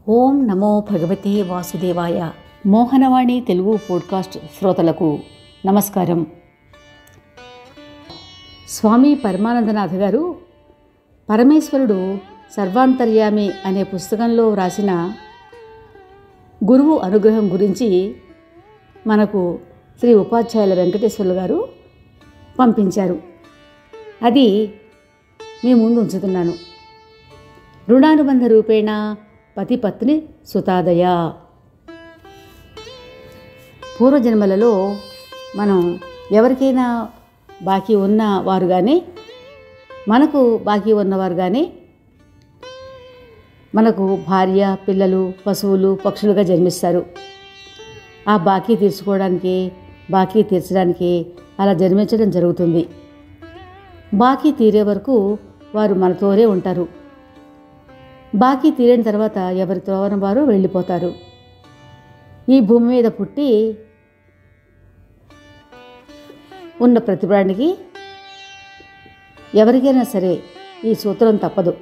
ఓం నమో భగవతే వాసుదేవాయ. మోహనవాణి తెలుగు పోడ్కాస్ట్ శ్రోతలకు నమస్కారం. స్వామి పరమానందనాథ గారు పరమేశ్వరుడు సర్వాంతర్యామి అనే పుస్తకంలో వ్రాసిన గురువు అనుగ్రహం గురించి మనకు శ్రీ ఉపాధ్యాయుల వెంకటేశ్వర్లు గారు పంపించారు. అది మీ ముందు ఉంచుతున్నాను. రుణానుబంధ రూపేణ పతిపత్ని సుతాదయ. పూర్వజన్మలలో మనం ఎవరికైనా బాకీ ఉన్న వారు కానీ మనకు బాకీ ఉన్నవారు కానీ మనకు భార్య, పిల్లలు, పశువులు, పక్షులుగా జన్మిస్తారు. ఆ బాకీ తీర్చడానికి అలా జన్మించడం జరుగుతుంది. బాకీ తీరే వరకు వారు మనతోనే ఉంటారు. బాకీ తీరిన తర్వాత ఎవరి త్రోవన వారు వెళ్ళిపోతారు. ఈ భూమి మీద పుట్టి ఉన్న ప్రతి ప్రాణికి ఎవరికైనా సరే ఈ సూత్రం తప్పదు.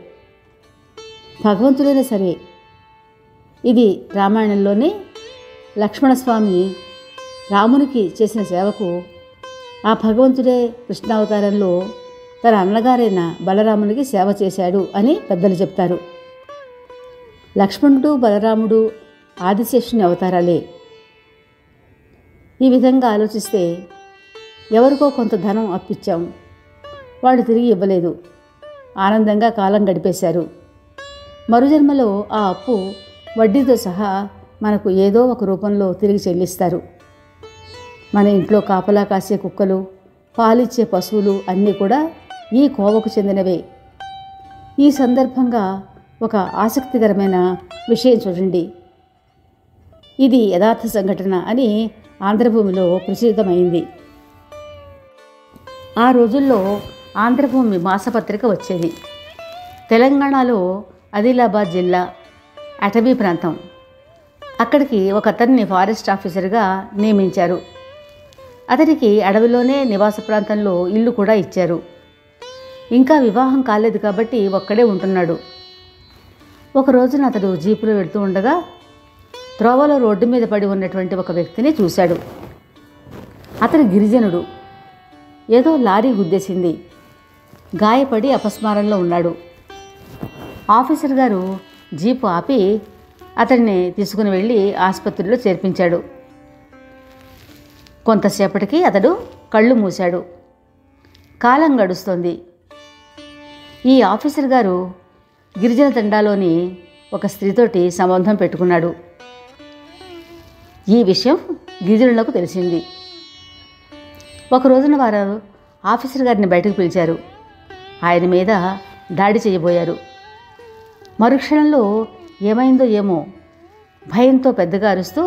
భగవంతుడైనా సరే, ఇది రామాయణంలోనే లక్ష్మణస్వామి రామునికి చేసిన సేవకు ఆ భగవంతుడే కృష్ణావతారంలో తన అన్నగారైన బలరామునికి సేవ చేశాడు అని పెద్దలు చెప్తారు. లక్ష్మణుడు, బలరాముడు ఆదిశేషుని అవతారాలే. ఈ విధంగా ఆలోచిస్తే ఎవరికో కొంత ధనం అప్పిచ్చాం, వాడు తిరిగి ఇవ్వలేదు, ఆనందంగా కాలం గడిపేశారు. మరుజన్మలో ఆ అప్పు వడ్డీతో సహా మనకు ఏదో ఒక రూపంలో తిరిగి చెల్లిస్తారు. మన ఇంట్లో కాపలా కాసే కుక్కలు, పాలిచ్చే పశువులు అన్నీ కూడా ఈ కోవకు చెందినవే. ఈ సందర్భంగా ఒక ఆసక్తికరమైన విషయం చూడండి. ఇది యథార్థ సంఘటన అని ఆంధ్రభూమిలో ప్రసిద్ధమైంది. ఆ రోజుల్లో ఆంధ్రభూమి మాసపత్రిక వచ్చేది. తెలంగాణలో ఆదిలాబాద్ జిల్లా అటవీ ప్రాంతం. అక్కడికి ఒక అతన్ని ఫారెస్ట్ ఆఫీసర్గా నియమించారు. అతనికి అడవిలోనే నివాస ప్రాంతంలో ఇల్లు కూడా ఇచ్చారు. ఇంకా వివాహం కాలేదు కాబట్టి ఒక్కడే ఉంటున్నాడు. ఒక రోజున అతడు జీపులో వెళ్తూ ఉండగా త్రోవలో రోడ్డు మీద పడి ఉన్నటువంటి ఒక వ్యక్తిని చూశాడు. అతడు గిరిజనుడు. ఏదో లారీ గుద్దేసింది. గాయపడి అపస్మారంలో ఉన్నాడు. ఆఫీసర్ గారు జీపు ఆపి అతడిని తీసుకుని వెళ్ళి ఆసుపత్రిలో చేర్పించాడు. కొంతసేపటికి అతడు కళ్ళు మూశాడు. కాలం గడుస్తోంది. ఈ ఆఫీసర్ గారు గిరిజన తండాలోని ఒక స్త్రీతోటి సంబంధం పెట్టుకున్నాడు. ఈ విషయం గిరిజనులకు తెలిసింది. ఒక రోజున వారు ఆఫీసర్ గారిని బయటకు పిలిచారు. ఆయన మీద దాడి చేయబోయారు. మరుక్షణంలో ఏమైందో ఏమో భయంతో పెద్దగా అరుస్తూ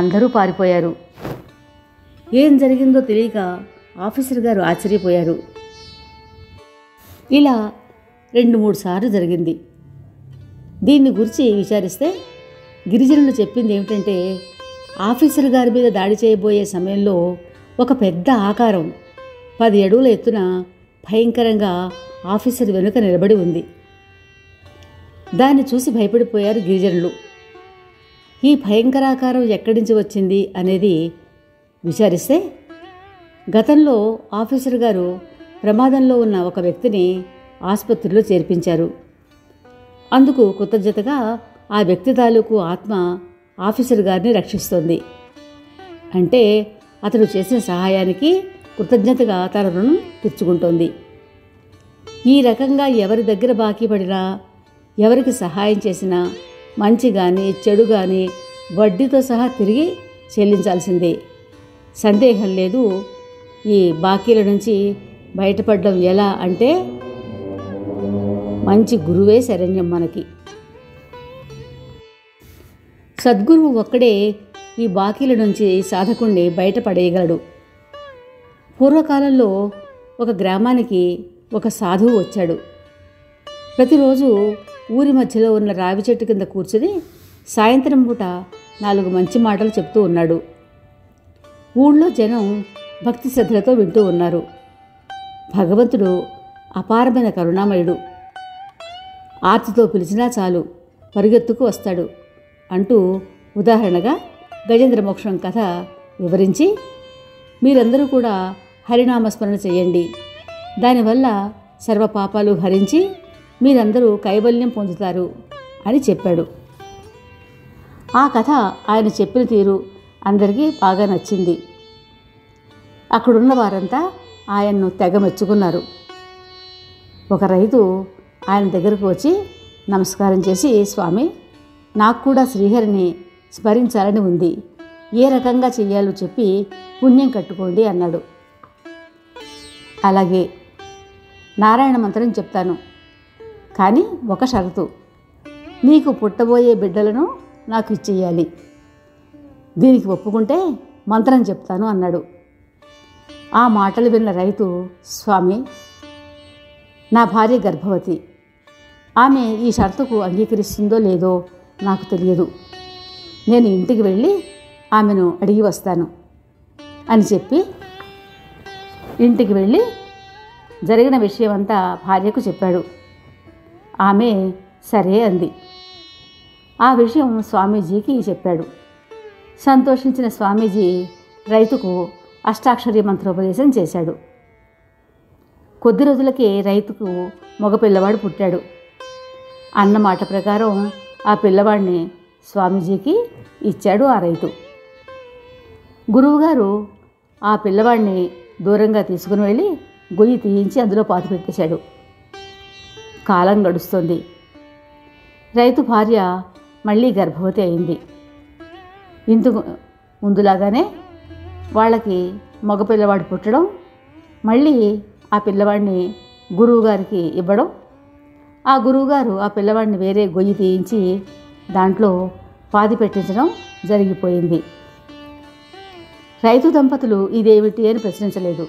అందరూ పారిపోయారు. ఏం జరిగిందో తెలియక ఆఫీసర్ గారు ఆశ్చర్యపోయారు. ఇలా 2-3 సార్లు జరిగింది. దీన్ని గురించి విచారిస్తే గిరిజనులు చెప్పింది ఏమిటంటే, ఆఫీసర్ గారి మీద దాడి చేయబోయే సమయంలో ఒక పెద్ద ఆకారం 10 అడుగుల ఎత్తున భయంకరంగా ఆఫీసర్ వెనుక నిలబడి ఉంది. దాన్ని చూసి భయపడిపోయారు గిరిజనులు. ఈ భయంకరాకారం ఎక్కడి నుంచి వచ్చింది అనేది విచారిస్తే, గతంలో ఆఫీసర్ గారు ప్రమాదంలో ఉన్న ఒక వ్యక్తిని ఆసుపత్రిలో చేర్పించారు. అందుకు కృతజ్ఞతగా ఆ వ్యక్తి తాలూకు ఆత్మ ఆఫీసర్ గారిని రక్షిస్తోంది. అంటే అతడు చేసిన సహాయానికి కృతజ్ఞతగా తన రుణం తీర్చుకుంటోంది. ఈ రకంగా ఎవరి దగ్గర బాకీ పడినా, ఎవరికి సహాయం చేసినా, మంచి కానీ చెడు కానీ వడ్డీతో సహా తిరిగి చెల్లించాల్సిందే. సందేహం లేదు. ఈ బాకీల నుంచి బయటపడడం ఎలా అంటే, మంచి గురువే శరణ్యం మనకి. సద్గురువు ఒక్కడే ఈ బాకీల నుంచి సాధకుణ్ణి బయటపడేయగలడు. పూర్వకాలంలో ఒక గ్రామానికి ఒక సాధువు వచ్చాడు. ప్రతిరోజు ఊరి మధ్యలో ఉన్న రావి చెట్టు కింద కూర్చుని సాయంత్రం పూట 4 మంచి మాటలు చెప్తూ ఉన్నాడు. ఊళ్ళో జనం భక్తి శ్రద్ధలతో వింటూ ఉన్నారు. భగవంతుడు అపారమైన కరుణామయుడు. ఆర్తితో పిలిచినా చాలు పరిగెత్తుకు వస్తాడు. అంటూ ఉదాహరణగా గజేంద్ర మోక్షం కథ వివరించి, మీరందరూ కూడా హరినామస్మరణ చేయండి, దానివల్ల సర్వ పాపాలు హరించి మీరందరూ కైవల్యం పొందుతారు అని చెప్పాడు. ఆ కథ ఆయన చెప్పిన తీరు అందరికీ బాగా నచ్చింది. అక్కడున్న వారంతా ఆయన్ను తెగ మెచ్చుకున్నారు. ఒక రైతు ఆయన దగ్గరకు వచ్చి నమస్కారం చేసి, స్వామి, నాకు కూడా శ్రీహరిని స్మరించాలని ఉంది, ఏ రకంగా చెయ్యాలో చెప్పి పుణ్యం కట్టుకోండి అన్నాడు. అలాగే, నారాయణ మంత్రం చెప్తాను, కానీ ఒక షరతు, నీకు పుట్టబోయే బిడ్డలను నాకు ఇచ్చేయాలి, దీనికి ఒప్పుకుంటే మంత్రం చెప్తాను అన్నాడు. ఆ మాటలు విన్న రైతు, స్వామి, నా భార్య గర్భవతి, ఆమె ఈ షరతుకు అంగీకరిస్తుందో లేదో నాకు తెలియదు, నేను ఇంటికి వెళ్ళి ఆమెను అడిగి వస్తాను అని చెప్పి ఇంటికి వెళ్ళి జరిగిన విషయమంతా భార్యకు చెప్పాడు. ఆమె సరే అంది. ఆ విషయం స్వామీజీకి చెప్పాడు. సంతోషించిన స్వామీజీ రైతుకు అష్టాక్షరి మంత్రోపదేశం చేశాడు. కొద్ది రోజులకే రైతుకు మగపిల్లవాడు పుట్టాడు. అన్నమాట ప్రకారం ఆ పిల్లవాడిని స్వామీజీకి ఇచ్చాడు ఆ రైతు. గురువుగారు ఆ పిల్లవాడిని దూరంగా తీసుకుని వెళ్ళి గొయ్యి తీయించి అందులో పాతి పెట్టేశాడు. కాలం గడుస్తుంది. రైతు భార్య మళ్ళీ గర్భవతి అయింది. ఇందుకు ముందులాగానే వాళ్ళకి మగపిల్లవాడు పుట్టడం, మళ్ళీ ఆ పిల్లవాడిని గురువుగారికి ఇవ్వడం, ఆ గురువుగారు ఆ పిల్లవాడిని వేరే గొయ్యి తీయించి దాంట్లో పాతి పెట్టించడం జరిగిపోయింది. రైతు దంపతులు ఇదేమిటి అని ప్రశ్నించలేదు.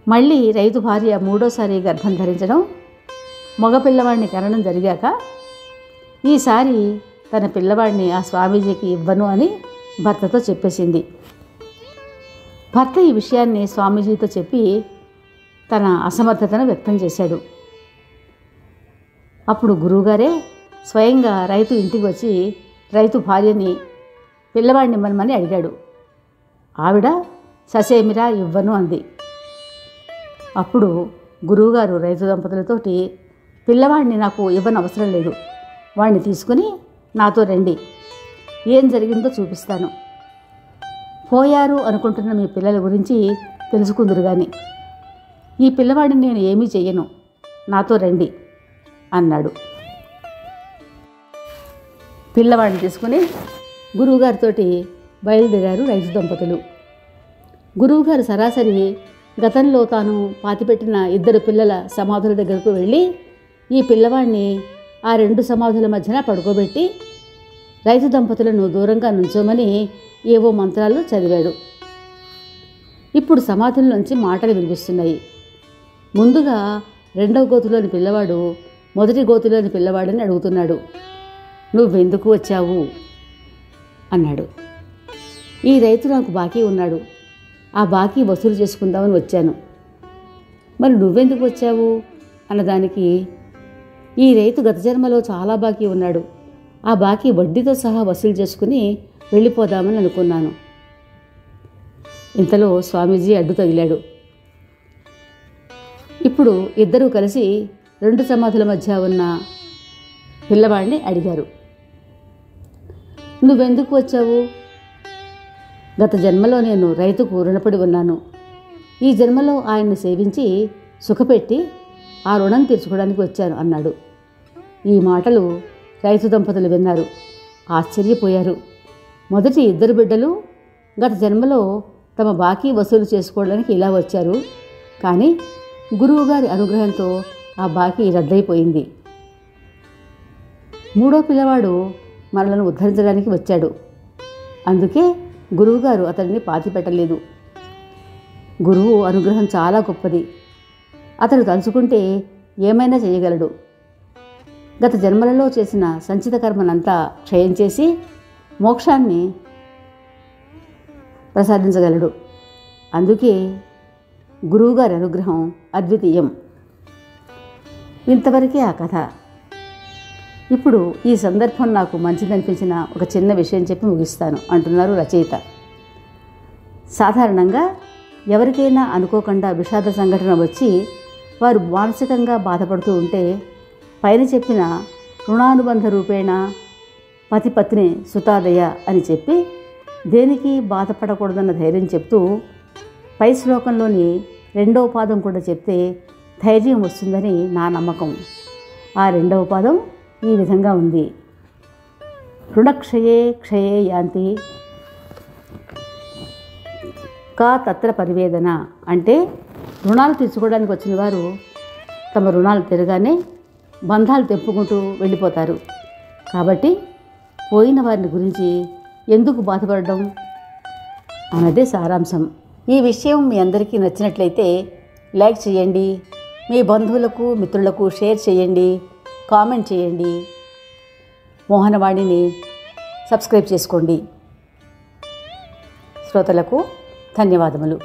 మళ్ళీ రైతు భార్య మూడోసారి గర్భం ధరించడం, మగపిల్లవాడిని కనడం జరిగాక ఈసారి తన పిల్లవాడిని ఆ స్వామీజీకి ఇవ్వను అని భర్తతో చెప్పేసింది. భర్త ఈ విషయాన్ని స్వామీజీతో చెప్పి తన అసమర్థతను వ్యక్తం చేశాడు. అప్పుడు గురువుగారే స్వయంగా రైతు ఇంటికి వచ్చి రైతు భార్యని పిల్లవాడిని ఇవ్వమని అడిగాడు. ఆవిడ ససేమిరా ఇవ్వను అంది. అప్పుడు గురువుగారు రైతు దంపతులతోటి, పిల్లవాడిని నాకు ఇవ్వనవసరం లేదు, వాడిని తీసుకుని నాతో రండి, ఏం జరిగిందో చూపిస్తాను, పోయారు అనుకుంటున్న మీ పిల్లల గురించి తెలుసుకుందురు కానీ ఈ పిల్లవాడిని నేను ఏమీ చెయ్యను, నాతో రండి అన్నాడు. పిల్లవాడిని తీసుకుని గురువుగారితోటి బయలుదేరారు రైతు దంపతులు. గురువుగారు సరాసరి గతంలో తాను పాతిపెట్టిన 2 పిల్లల సమాధుల దగ్గరకు వెళ్ళి ఈ పిల్లవాడిని ఆ 2 సమాధుల మధ్యన పడుకోబెట్టి రైతు దంపతులను దూరంగా నుంచోమని ఏవో మంత్రాలు చదివాడు. ఇప్పుడు సమాధుల నుంచి మాటలు వినిపిస్తున్నాయి. ముందుగా 2వ గోతులోని పిల్లవాడు మొదటి గోతులోని పిల్లవాడిని అడుగుతున్నాడు. నువ్వెందుకు వచ్చావు అన్నాడు. ఈ రైతు నాకు బాకీ ఉన్నాడు, ఆ బాకీ వసూలు చేసుకుందామని వచ్చాను. మరి నువ్వెందుకు వచ్చావు అన్నదానికి, ఈ రైతు గత జన్మలో చాలా బాకీ ఉన్నాడు, ఆ బాకీ వడ్డీతో సహా వసూలు చేసుకుని వెళ్ళిపోదామని అనుకున్నాను. ఇంతలో స్వామీజీ అడ్డు తగిలాడు. ఇప్పుడు ఇద్దరూ కలిసి 2 సమాధుల మధ్య ఉన్న పిల్లవాడిని అడిగారు. నువ్వెందుకు వచ్చావు? గత జన్మలో నేను రైతుకు రుణపడి ఉన్నాను, ఈ జన్మలో ఆయన్ని సేవించి సుఖపెట్టి ఆ రుణం తీర్చుకోవడానికి వచ్చాను అన్నాడు. ఈ మాటలు రైతు దంపతులు విన్నారు, ఆశ్చర్యపోయారు. మొదటి 2 బిడ్డలు గత జన్మలో తమ బాకీ వసూలు చేసుకోవడానికి ఇలా వచ్చారు, కానీ గురువుగారి అనుగ్రహంతో ఆ బాకీ రద్దయిపోయింది. 3వ పిల్లవాడు మనలను ఉద్ధరించడానికి వచ్చాడు, అందుకే గురువుగారు అతడిని పాతిపెట్టలేదు. గురువు అనుగ్రహం చాలా గొప్పది, అతడు తలుచుకుంటే ఏమైనా చేయగలడు. గత జన్మలలో చేసిన సంచిత కర్మనంతా క్షయం చేసి మోక్షాన్ని ప్రసాదించగలడు. అందుకే గురువుగారి అనుగ్రహం అద్వితీయం. ఇంతవరకే ఆ కథ. ఇప్పుడు ఈ సందర్భం నాకు మంచిదనిపించిన ఒక చిన్న విషయం చెప్పి ముగిస్తాను అంటున్నారు రచయిత. సాధారణంగా ఎవరికైనా అనుకోకుండా విషాద సంఘటన వచ్చి వారు మానసికంగా బాధపడుతూ ఉంటే పైన చెప్పిన రుణానుబంధ రూపేణ పతిపత్ని సుతాదయ అని చెప్పి దేనికి బాధపడకూడదన్న ధైర్యం చెప్తూ పై శ్లోకంలోని 2వ పాదం కూడా చెప్తే ధైర్యం వస్తుందని నా నమ్మకం. ఆ 2వ పాదం ఈ విధంగా ఉంది. రుణక్షయే క్షయే యాంతి కా తత్ర పరివేదన. అంటే రుణాలు తీర్చుకోవడానికి వచ్చిన వారు తమ రుణాలు తిరగానే బంధాలు తెంపుకుంటూ వెళ్ళిపోతారు. కాబట్టి పోయిన వారిని గురించి ఎందుకు బాధపడడం అన్నదే సారాంశం. ఈ విషయం మీ అందరికీ నచ్చినట్లయితే లైక్ చేయండి, మీ బంధువులకు మిత్రులకు షేర్ చేయండి, కామెంట్ చేయండి, మోహనవాణిని సబ్స్క్రైబ్ చేసుకోండి. శ్రోతలకు ధన్యవాదములు.